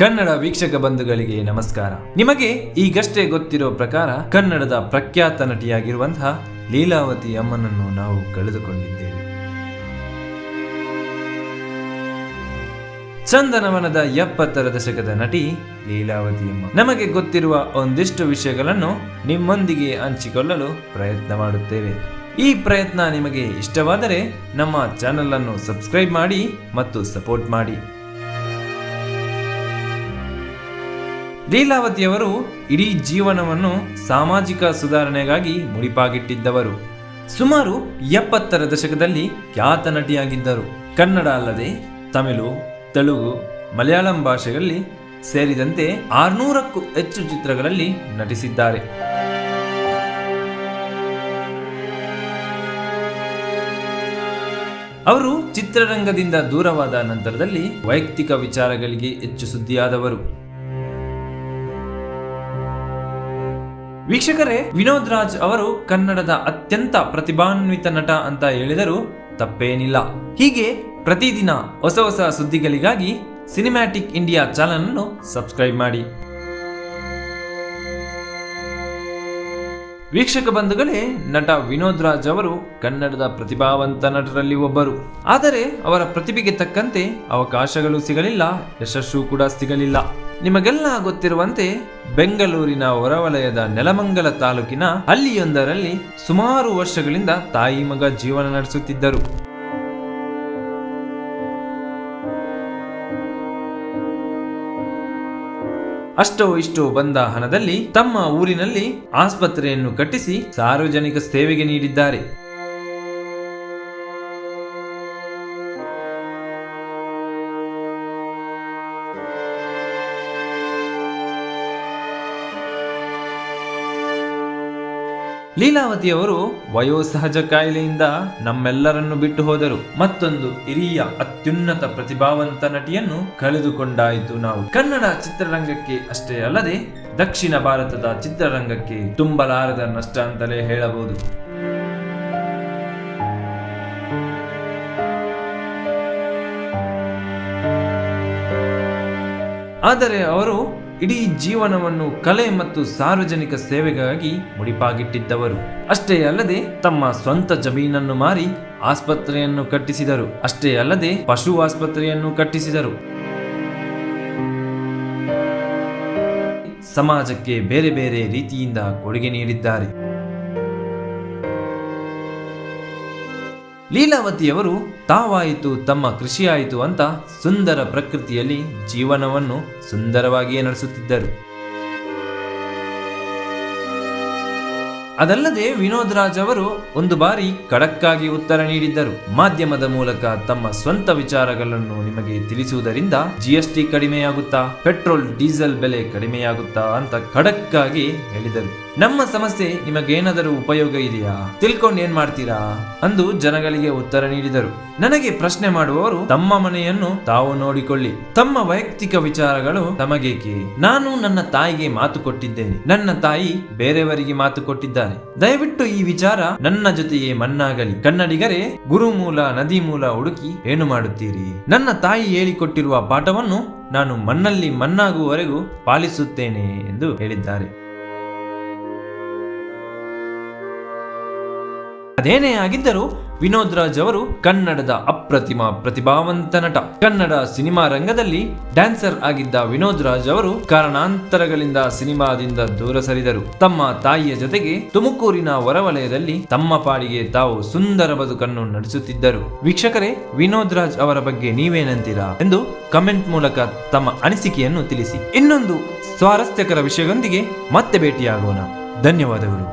ಕನ್ನಡ ವೀಕ್ಷಕ ಬಂಧುಗಳಿಗೆ ನಮಸ್ಕಾರ. ನಿಮಗೆ ಈಗಷ್ಟೇ ಗೊತ್ತಿರೋ ಪ್ರಕಾರ ಕನ್ನಡದ ಪ್ರಖ್ಯಾತ ನಟಿಯಾಗಿರುವಂತಹ ಲೀಲಾವತಿ ಅಮ್ಮನನ್ನು ನಾವು ಕಳೆದುಕೊಂಡಿದ್ದೇವೆ. ಚಂದನವನದ 70ರ ದಶಕದ ನಟಿ ಲೀಲಾವತಿ ಅಮ್ಮ. ನಮಗೆ ಗೊತ್ತಿರುವ ಒಂದಿಷ್ಟು ವಿಷಯಗಳನ್ನು ನಿಮ್ಮೊಂದಿಗೆ ಹಂಚಿಕೊಳ್ಳಲು ಪ್ರಯತ್ನ ಮಾಡುತ್ತೇವೆ. ಈ ಪ್ರಯತ್ನ ನಿಮಗೆ ಇಷ್ಟವಾದರೆ ನಮ್ಮ ಚಾನೆಲ್ ಅನ್ನು ಸಬ್ಸ್ಕ್ರೈಬ್ ಮಾಡಿ ಮತ್ತು ಸಪೋರ್ಟ್ ಮಾಡಿ. ಲೀಲಾವತಿಯವರು ಇಡೀ ಜೀವನವನ್ನು ಸಾಮಾಜಿಕ ಸುಧಾರಣೆಗಾಗಿ ಮುಡಿಪಾಗಿಟ್ಟಿದ್ದವರು. ಸುಮಾರು 70ರ ದಶಕದಲ್ಲಿ ಖ್ಯಾತ ನಟಿಯಾಗಿದ್ದರು. ಕನ್ನಡ ಅಲ್ಲದೆ ತಮಿಳು, ತೆಲುಗು, ಮಲಯಾಳಂ ಭಾಷೆಗಳಲ್ಲಿ ಸೇರಿದಂತೆ 600ಕ್ಕೂ ಹೆಚ್ಚು ಚಿತ್ರಗಳಲ್ಲಿ ನಟಿಸಿದ್ದಾರೆ. ಅವರು ಚಿತ್ರರಂಗದಿಂದ ದೂರವಾದ ನಂತರದಲ್ಲಿ ವೈಯಕ್ತಿಕ ವಿಚಾರಗಳಿಗೆ ಹೆಚ್ಚು ಸುದ್ದಿಯಾದವರು. ವೀಕ್ಷಕರೇ, ವಿನೋದ್ ರಾಜ್ ಅವರು ಕನ್ನಡದ ಅತ್ಯಂತ ಪ್ರತಿಭಾನ್ವಿತ ನಟ ಅಂತ ಹೇಳಿದರೂ ತಪ್ಪೇನಿಲ್ಲ. ಹೀಗೆ ಪ್ರತಿದಿನ ಹೊಸ ಹೊಸ ಸುದ್ದಿಗಳಿಗಾಗಿ ಸಿನಿಮ್ಯಾಟಿಕ್ ಇಂಡಿಯಾ ಚಾನೆಲ್ ಅನ್ನು ಸಬ್ಸ್ಕ್ರೈಬ್ ಮಾಡಿ. ವೀಕ್ಷಕ ಬಂಧುಗಳೇ, ನಟ ವಿನೋದ್ ರಾಜ್ ಅವರು ಕನ್ನಡದ ಪ್ರತಿಭಾವಂತ ನಟರಲ್ಲಿ ಒಬ್ಬರು. ಆದರೆ ಅವರ ಪ್ರತಿಭೆಗೆ ತಕ್ಕಂತೆ ಅವಕಾಶಗಳು ಸಿಗಲಿಲ್ಲ, ಯಶಸ್ಸು ಕೂಡ ಸಿಗಲಿಲ್ಲ. ನಿಮಗೆಲ್ಲ ಗೊತ್ತಿರುವಂತೆ ಬೆಂಗಳೂರಿನ ಹೊರವಲಯದ ನೆಲಮಂಗಲ ತಾಲೂಕಿನ ಹಳ್ಳಿಯೊಂದರಲ್ಲಿ ಸುಮಾರು ವರ್ಷಗಳಿಂದ ತಾಯಿ ಮಗ ಜೀವನ ನಡೆಸುತ್ತಿದ್ದರು. ಅಷ್ಟೋ ಇಷ್ಟೋ ಬಂದ ಹಣದಲ್ಲಿ ತಮ್ಮ ಊರಿನಲ್ಲಿ ಆಸ್ಪತ್ರೆಯನ್ನು ಕಟ್ಟಿಸಿ ಸಾರ್ವಜನಿಕ ಸೇವೆಗೆ ನೀಡಿದ್ದಾರೆ. ಲೀಲಾವತಿಯವರು ವಯೋಸಹಜ ಕಾಯಿಲೆಯಿಂದ ನಮ್ಮೆಲ್ಲರನ್ನು ಬಿಟ್ಟು ಹೋದರು. ಮತ್ತೊಂದು ಹಿರಿಯ ಅತ್ಯುನ್ನತ ಪ್ರತಿಭಾವಂತ ನಟಿಯನ್ನು ಕಳೆದುಕೊಂಡಾಯಿತು ನಾವು. ಕನ್ನಡ ಚಿತ್ರರಂಗಕ್ಕೆ ಅಷ್ಟೇ ಅಲ್ಲದೆ ದಕ್ಷಿಣ ಭಾರತದ ಚಿತ್ರರಂಗಕ್ಕೆ ತುಂಬಲಾರದ ನಷ್ಟ ಅಂತಲೇ ಹೇಳಬಹುದು. ಆದರೆ ಅವರು ಇಡೀ ಜೀವನವನ್ನು ಕಲೆ ಮತ್ತು ಸಾರ್ವಜನಿಕ ಸೇವೆಗಾಗಿ ಮುಡಿಪಾಗಿಟ್ಟಿದ್ದವರು. ಅಷ್ಟೇ ಅಲ್ಲದೆ ತಮ್ಮ ಸ್ವಂತ ಜಮೀನನ್ನು ಮಾರಿ ಆಸ್ಪತ್ರೆಯನ್ನು ಕಟ್ಟಿಸಿದರು. ಅಷ್ಟೇ ಅಲ್ಲದೆ ಪಶು ಆಸ್ಪತ್ರೆಯನ್ನು ಕಟ್ಟಿಸಿದರು. ಸಮಾಜಕ್ಕೆ ಬೇರೆ ಬೇರೆ ರೀತಿಯಿಂದ ಕೊಡುಗೆ ನೀಡಿದ್ದಾರೆ. ಲೀಲಾವತಿಯವರು ತಾವಾಯಿತು ತಮ್ಮ ಕೃಷಿಯಾಯಿತು ಅಂತ ಸುಂದರ ಪ್ರಕೃತಿಯಲ್ಲಿ ಜೀವನವನ್ನು ಸುಂದರವಾಗಿಯೇ ನಡೆಸುತ್ತಿದ್ದರು. ಅದಲ್ಲದೆ ವಿನೋದ್ ರಾಜ್ ಅವರು ಒಂದು ಬಾರಿ ಖಡಕ್ಕಾಗಿ ಉತ್ತರ ನೀಡಿದ್ದರು. ಮಾಧ್ಯಮದ ಮೂಲಕ ತಮ್ಮ ಸ್ವಂತ ವಿಚಾರಗಳನ್ನು ನಿಮಗೆ ತಿಳಿಸುವುದರಿಂದ GST ಕಡಿಮೆಯಾಗುತ್ತಾ, ಪೆಟ್ರೋಲ್ ಡೀಸೆಲ್ ಬೆಲೆ ಕಡಿಮೆಯಾಗುತ್ತಾ ಅಂತ ಖಡಕ್ಕಾಗಿ ಹೇಳಿದರು. ನಮ್ಮ ಸಮಸ್ಯೆ ನಿಮಗೇನಾದರೂ ಉಪಯೋಗ ಇದೆಯಾ, ತಿಳ್ಕೊಂಡು ಏನ್ ಮಾಡ್ತೀರಾ ಅಂದು ಜನಗಳಿಗೆ ಉತ್ತರ ನೀಡಿದರು. ನನಗೆ ಪ್ರಶ್ನೆ ಮಾಡುವವರು ತಮ್ಮ ಮನೆಯನ್ನು ತಾವು ನೋಡಿಕೊಳ್ಳಿ, ತಮ್ಮ ವೈಯಕ್ತಿಕ ವಿಚಾರಗಳು ತಮಗೇಕೆ? ನಾನು ನನ್ನ ತಾಯಿಗೆ ಮಾತು ಕೊಟ್ಟಿದ್ದೇನೆ, ನನ್ನ ತಾಯಿ ಬೇರೆಯವರಿಗೆ ಮಾತು ಕೊಟ್ಟಿದ್ದಾರೆ. ದಯವಿಟ್ಟು ಈ ವಿಚಾರ ನನ್ನ ಜೊತೆಯೇ ಮಣ್ಣಾಗಲಿ. ಕನ್ನಡಿಗರೇ, ಗುರುಮೂಲ ನದಿ ಮೂಲ ಹುಡುಕಿ ಏನು ಮಾಡುತ್ತೀರಿ? ನನ್ನ ತಾಯಿ ಹೇಳಿಕೊಟ್ಟಿರುವ ಪಾಠವನ್ನು ನಾನು ಮಣ್ಣಲ್ಲಿ ಮಣ್ಣಾಗುವವರೆಗೂ ಪಾಲಿಸುತ್ತೇನೆ ಎಂದು ಹೇಳಿದ್ದಾರೆ. ಅದೇನೇ ಆಗಿದ್ದರೂ ವಿನೋದ್ ರಾಜ್ ಅವರು ಕನ್ನಡದ ಅಪ್ರತಿಮ ಪ್ರತಿಭಾವಂತ ನಟ. ಕನ್ನಡ ಸಿನಿಮಾ ರಂಗದಲ್ಲಿ ಡ್ಯಾನ್ಸರ್ ಆಗಿದ್ದ ವಿನೋದ್ ರಾಜ್ ಅವರು ಕಾರಣಾಂತರಗಳಿಂದ ಸಿನಿಮಾದಿಂದ ದೂರ ಸರಿದರು. ತಮ್ಮ ತಾಯಿಯ ಜೊತೆಗೆ ತುಮಕೂರಿನ ಹೊರವಲಯದಲ್ಲಿ ತಮ್ಮ ಪಾಡಿಗೆ ತಾವು ಸುಂದರ ಬದುಕನ್ನು ನಡೆಸುತ್ತಿದ್ದರು. ವೀಕ್ಷಕರೇ, ವಿನೋದ್ ರಾಜ್ ಅವರ ಬಗ್ಗೆ ನೀವೇನಂತೀರಾ ಎಂದು ಕಮೆಂಟ್ ಮೂಲಕ ತಮ್ಮ ಅನಿಸಿಕೆಯನ್ನು ತಿಳಿಸಿ. ಇನ್ನೊಂದು ಸ್ವಾರಸ್ಯಕರ ವಿಷಯದೊಂದಿಗೆ ಮತ್ತೆ ಭೇಟಿಯಾಗೋಣ. ಧನ್ಯವಾದಗಳು.